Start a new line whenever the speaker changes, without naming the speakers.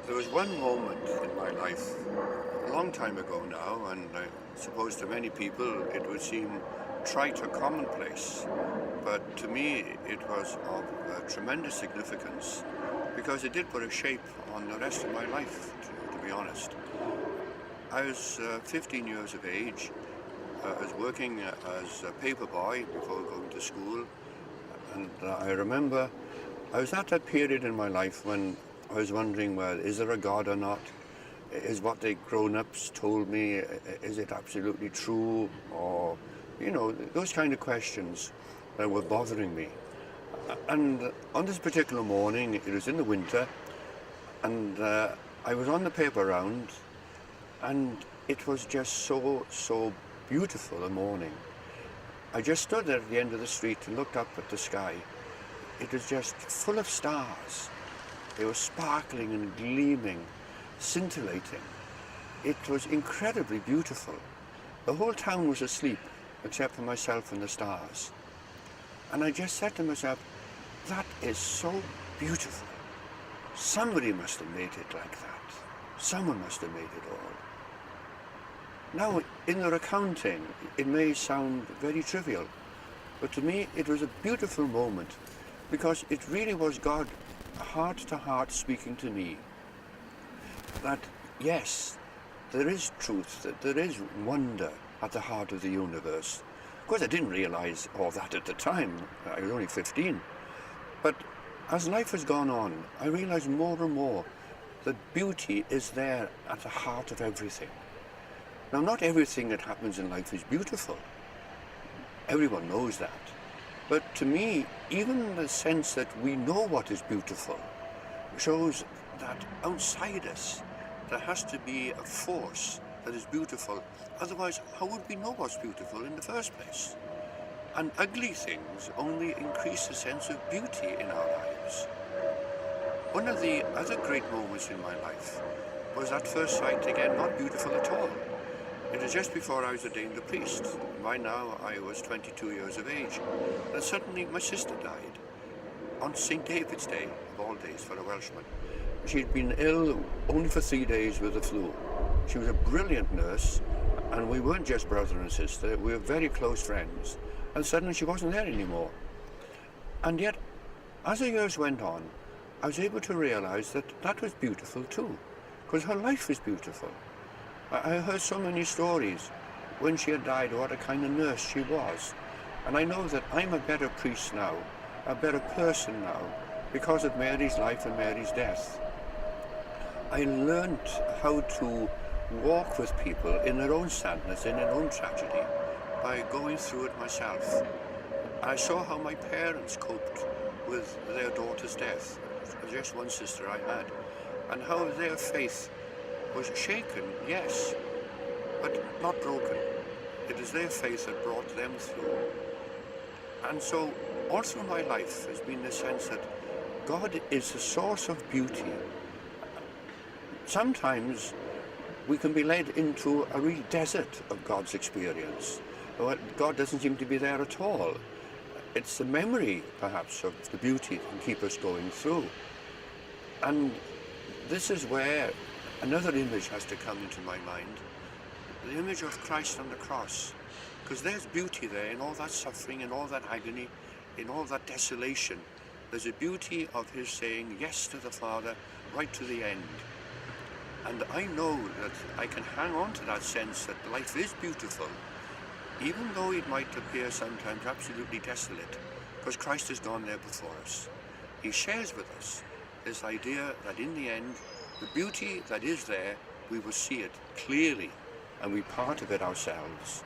There was one moment in my life, a long time ago now, and I suppose to many people it would seem trite or commonplace, but to me it was of tremendous significance because it did put a shape on the rest of my life, to be honest. I was 15 years of age. I was working as a paper boy before going to school, and I remember I was at that period in my life when I was wondering, well, is there a God or not? Is what the grown-ups told me, is it absolutely true? Or, you know, those kind of questions that were bothering me. And on this particular morning, it was in the winter, and I was on the paper round, and it was just so beautiful a morning. I just stood there at the end of the street and looked up at the sky. It was just full of stars. They were sparkling and gleaming, scintillating. It was incredibly beautiful. The whole town was asleep, except for myself and the stars. And I just said to myself, that is so beautiful. Somebody must have made it like that. Someone must have made it all. Now, in their accounting, it may sound very trivial, but to me it was a beautiful moment because it really was God heart to heart speaking to me that yes, there is truth, that there is wonder at the heart of the universe. Of course, I didn't realize all that at the time. I was only 15. But as life has gone on, I realized more and more that beauty is there at the heart of everything. Now, not everything that happens in life is beautiful. Everyone knows that. But to me, even the sense that we know what is beautiful shows that outside us there has to be a force that is beautiful. Otherwise, how would we know what's beautiful in the first place? And ugly things only increase the sense of beauty in our lives. One of the other great moments in my life was at first sight, again, not beautiful at all. It was just before I was ordained a priest. By now I was 22 years of age. And suddenly my sister died on St. David's Day, of all days for a Welshman. She'd been ill only for 3 days with the flu. She was a brilliant nurse, and we weren't just brother and sister, we were very close friends. And suddenly she wasn't there anymore. And yet, as the years went on, I was able to realize that that was beautiful too, because her life was beautiful. I heard so many stories when she had died, what a kind of nurse she was. And I know that I'm a better priest now, a better person now, because of Mary's life and Mary's death. I learnt how to walk with people in their own sadness, in their own tragedy, by going through it myself. I saw how my parents coped with their daughter's death, just one sister I had, and how their faith was shaken, yes, but not broken. It is their faith that brought them through. And so, all through my life has been the sense that God is the source of beauty. Sometimes we can be led into a real desert of God's experience. God doesn't seem to be there at all. It's the memory, perhaps, of the beauty that can keep us going through. And this is where another image has to come into my mind, the image of Christ on the cross, because there's beauty there in all that suffering, in all that agony, in all that desolation. There's a beauty of his saying yes to the Father right to the end. And I know that I can hang on to that sense that life is beautiful, even though it might appear sometimes absolutely desolate, because Christ has gone there before us. He shares with us this idea that in the end, the beauty that is there, we will see it clearly and be part of it ourselves.